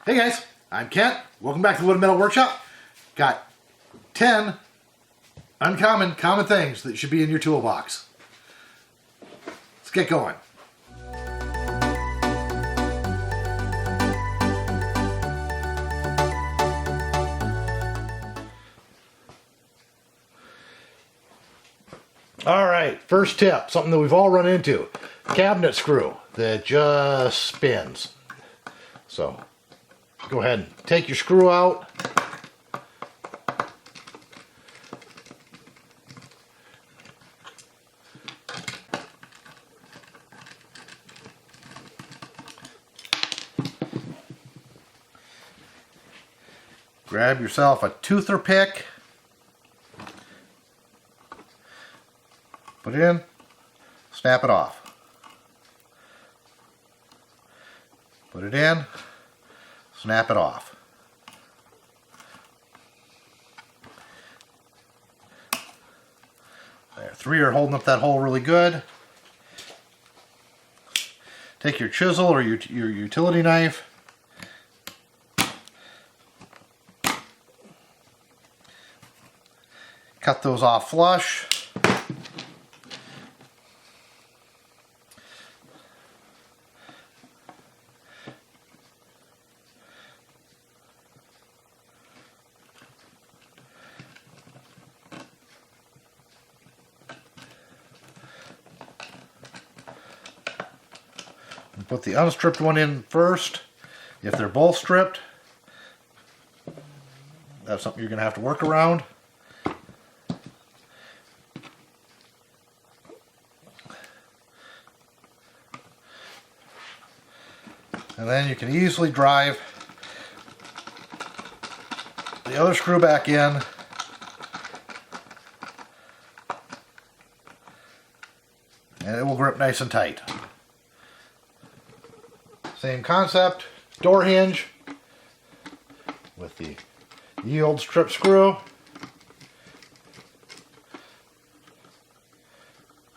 Hey guys, I'm Kent. Welcome back to the Wood and Metal Workshop. Got 10 common things that should be in your toolbox. Let's get going. Alright, first tip, something that we've all run into. Cabinet screw that just spins. So, go ahead and take your screw out. Grab yourself a toother pick. Put it in, snap it off. Put it in, snap it off. There, 3 are holding up that hole really good. Take your chisel or your utility knife. Cut those off flush. Put the unstripped one in first. If they're both stripped, that's something you're going to have to work around. And then you can easily drive the other screw back in. And it will grip nice and tight. Same concept, door hinge with the old strip screw.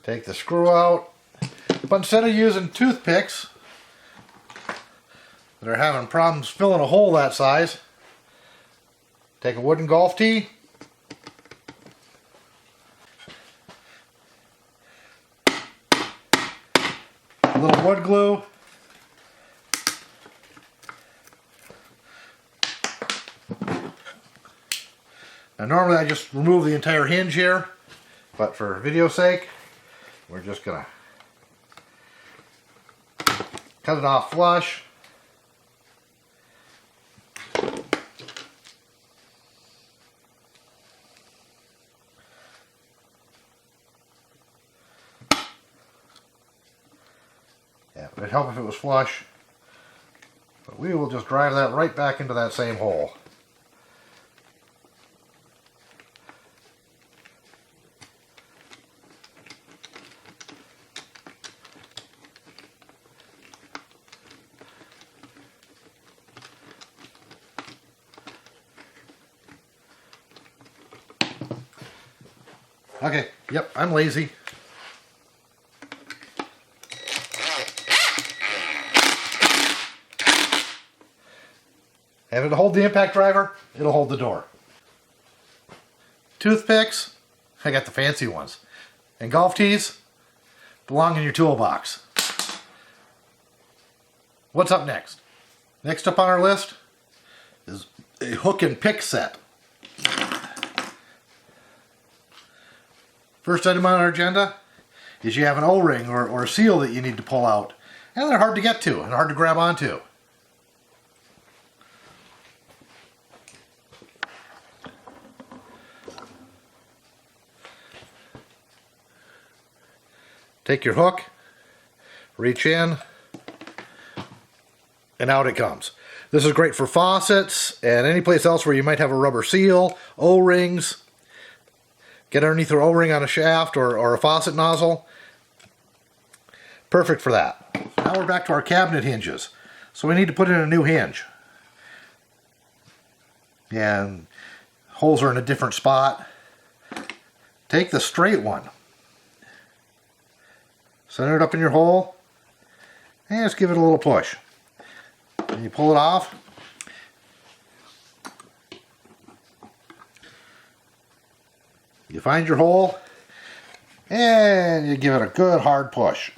Take the screw out, but instead of using toothpicks that are having problems filling a hole that size, take a wooden golf tee, a little wood glue, now normally I just remove the entire hinge here, but for video's sake, we're just going to cut it off flush. Yeah, it'd help if it was flush, but we will just drive that right back into that same hole. Okay, yep, I'm lazy. And it'll hold the impact driver, it'll hold the door. Toothpicks, I got the fancy ones. And golf tees belong in your toolbox. What's up next? Next up on our list is a hook and pick set. First item on our agenda is you have an O-ring or a seal that you need to pull out. And they're hard to get to and hard to grab onto. Take your hook, reach in, and out it comes. This is great for faucets and any place else where you might have a rubber seal, O-rings. Get underneath an O-ring on a shaft or a faucet nozzle. Perfect for that. Now we're back to our cabinet hinges. So we need to put in a new hinge. And holes are in a different spot. Take the straight one. Center it up in your hole. And just give it a little push. And you pull it off. You find your hole and you give it a good hard push.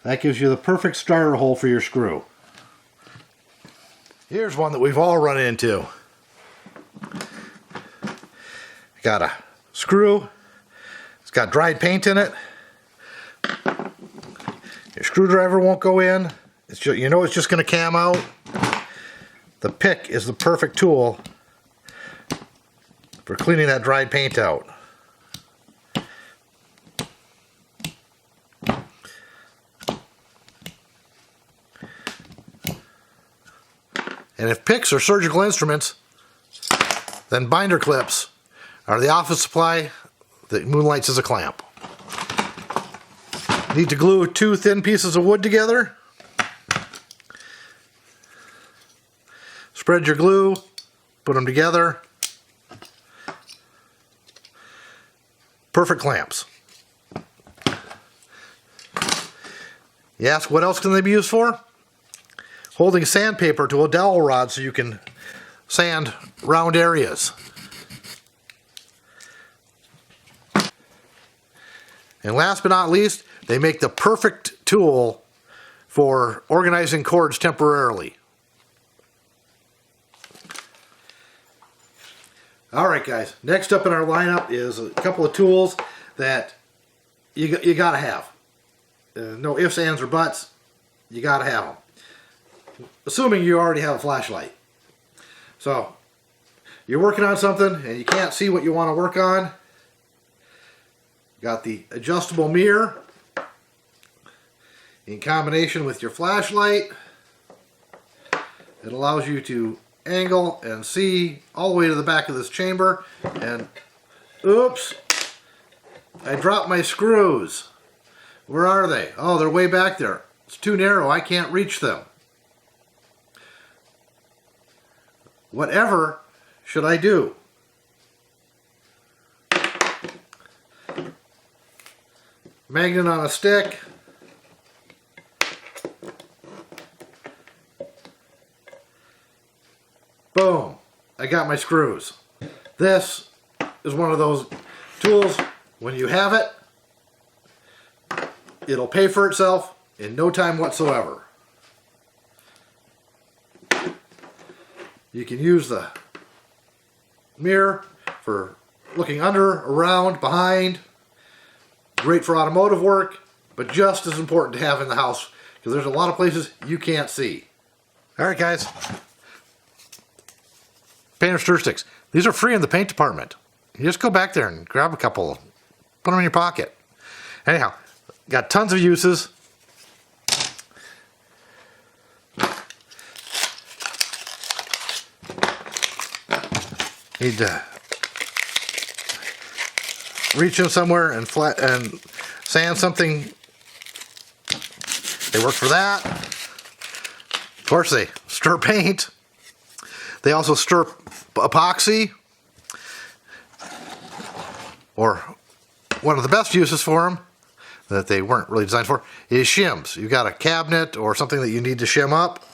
That gives you the perfect starter hole for your screw. Here's one that we've all run into. Got a screw. It's got dried paint in it. Your screwdriver won't go in. It's just, you know it's just going to cam out. The pick is the perfect tool for cleaning that dried paint out. And if picks are surgical instruments, then binder clips are the office supply that moonlights as a clamp. Need to glue 2 thin pieces of wood together. Spread your glue, put them together. Perfect clamps. You ask what else can they be used for? Holding sandpaper to a dowel rod so you can sand round areas. And last but not least, they make the perfect tool for organizing cords temporarily. Alright guys, next up in our lineup is a couple of tools that you gotta have. No ifs, ands, or buts, you gotta have them. Assuming you already have a flashlight. So, you're working on something and you can't see what you want to work on. Got the adjustable mirror in combination with your flashlight. It allows you to angle and see all the way to the back of this chamber. And oops, I dropped my screws. Where are they? Oh, they're way back there. It's too narrow, I can't reach them. Whatever should I do? Magnet on a stick. Boom. I got my screws. This is one of those tools, when you have it, it'll pay for itself in no time whatsoever. You can use the mirror for looking under, around, behind. Great for automotive work, but just as important to have in the house because there's a lot of places you can't see. Alright guys, painter stir sticks. These are free in the paint department. You just go back there and grab a couple, put them in your pocket. Anyhow, got tons of uses. Need to reach in somewhere and sand something. They work for that. Of course, they stir paint. They also stir epoxy. Or one of the best uses for them that they weren't really designed for is shims. You've got a cabinet or something that you need to shim up.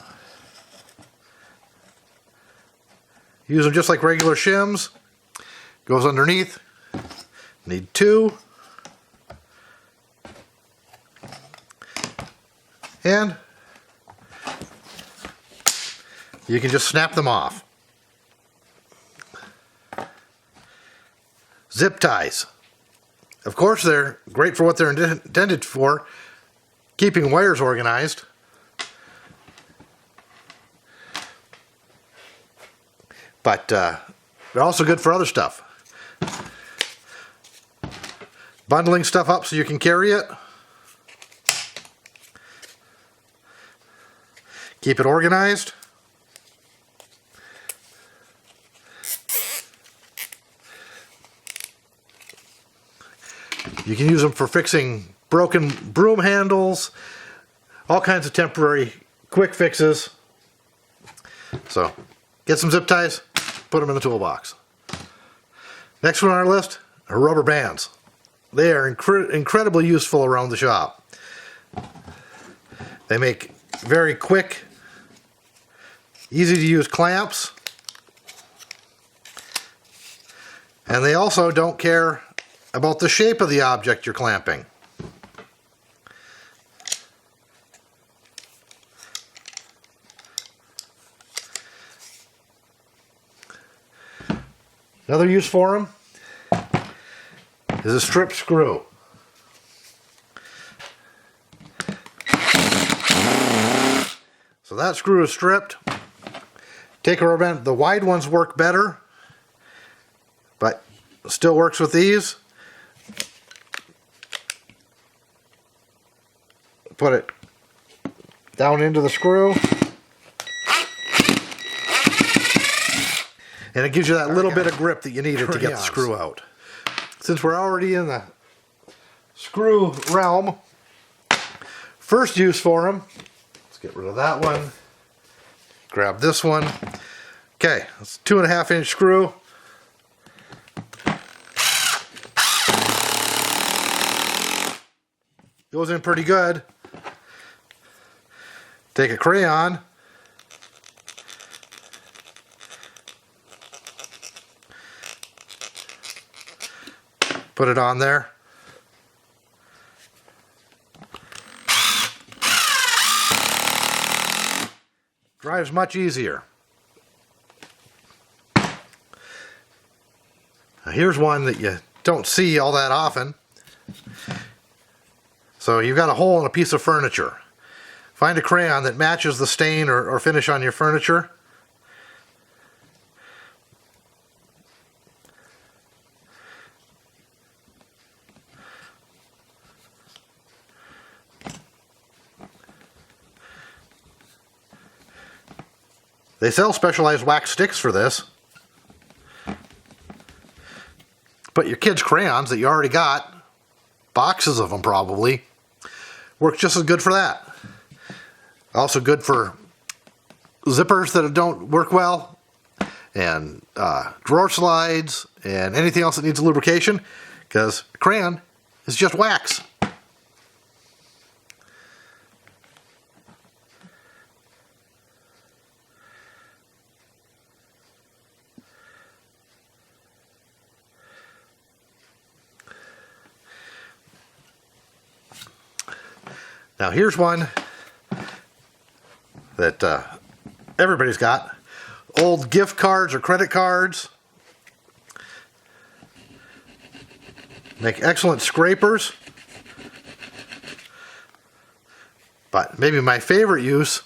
Use them just like regular shims. Goes underneath. Need 2. And you can just snap them off. Zip ties. Of course, they're great for what they're intended for, keeping wires organized. But they're also good for other stuff. Bundling stuff up so you can carry it. Keep it organized. You can use them for fixing broken broom handles, all kinds of temporary quick fixes. So, get some zip ties, put them in the toolbox. Next one on our list are rubber bands. They are incredibly useful around the shop. They make very quick, easy to use clamps. And they also don't care about the shape of the object you're clamping. Another use for them is a strip screw. So that screw is stripped. Take a rubber band. The wide ones work better, but still works with these. Put it down into the screw. And it gives you that little bit of grip that you needed to get the screw out. Since we're already in the screw realm, first use for them, let's get rid of that one. Grab this one. Okay, it's a 2.5 inch screw. Goes in pretty good. Take a crayon. Put it on there. Drives much easier. Now here's one that you don't see all that often. So you've got a hole in a piece of furniture. Find a crayon that matches the stain or finish on your furniture. They sell specialized wax sticks for this. But your kids' crayons that you already got, boxes of them probably, work just as good for that. Also good for zippers that don't work well, and drawer slides, and anything else that needs lubrication, because crayon is just wax. Now here's one that everybody's got. Old gift cards or credit cards. Make excellent scrapers. But maybe my favorite use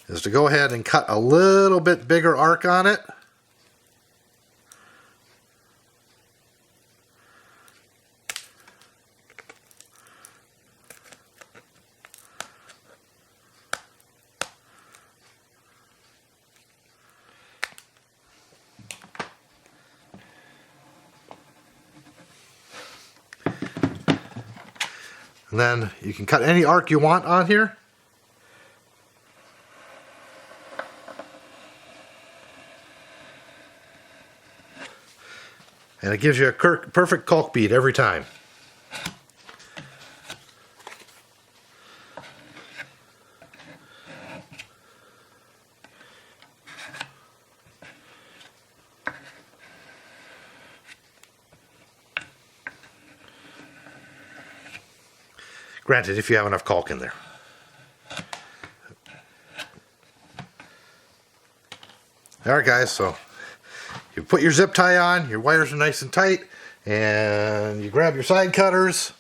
is to go ahead and cut a little bit bigger arc on it. And then you can cut any arc you want on here. And it gives you a perfect caulk bead every time. Granted, if you have enough caulk in there. Alright guys, so you put your zip tie on, your wires are nice and tight, and you grab your side cutters.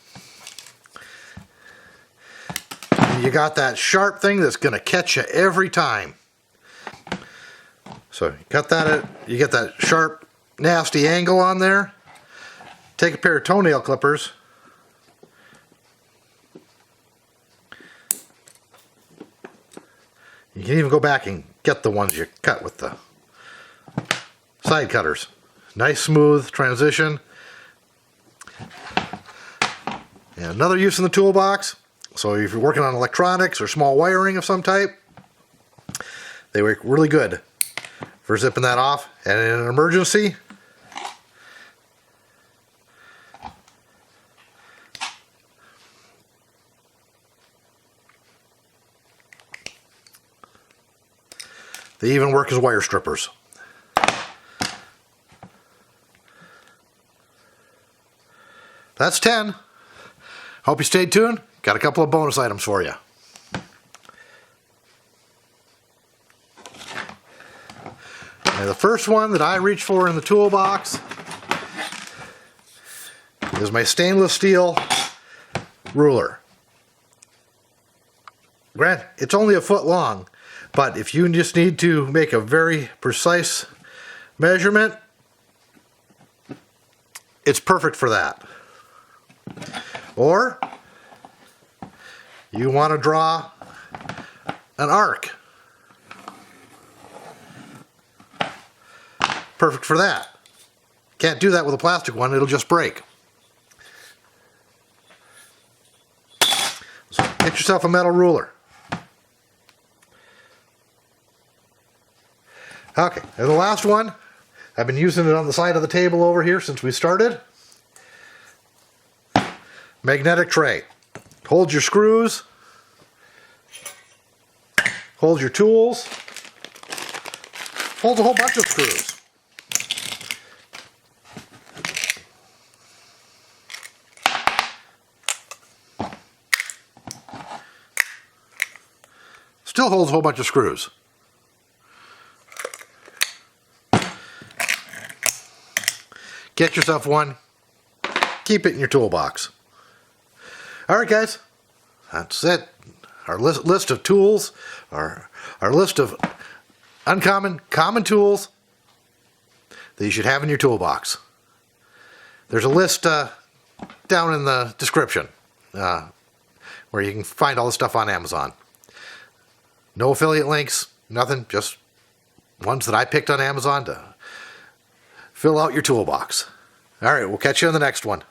And you got that sharp thing that's going to catch you every time. So you cut that, you get that sharp, nasty angle on there. Take a pair of toenail clippers. You can even go back and get the ones you cut with the side cutters. Nice smooth transition. And another use in the toolbox. So if you're working on electronics or small wiring of some type, they work really good for zipping that off. And in an emergency, They even work as wire strippers. That's 10. Hope you stayed tuned. Got a couple of bonus items for you. Now, the first one that I reach for in the toolbox is my stainless steel ruler. Granted, it's only a foot long, but if you just need to make a very precise measurement, it's perfect for that. Or you want to draw an arc. Perfect for that. Can't do that with a plastic one, it'll just break. So get yourself a metal ruler. Okay, and the last one, I've been using it on the side of the table over here since we started. Magnetic tray. Holds your screws, holds your tools, holds a whole bunch of screws. Still holds a whole bunch of screws. Get yourself one. Keep it in your toolbox. Alright guys, that's it. Our list of tools, our list of common tools that you should have in your toolbox. There's a list down in the description where you can find all the stuff on Amazon. No affiliate links, nothing, just ones that I picked on Amazon to fill out your toolbox. Alright, we'll catch you in the next one.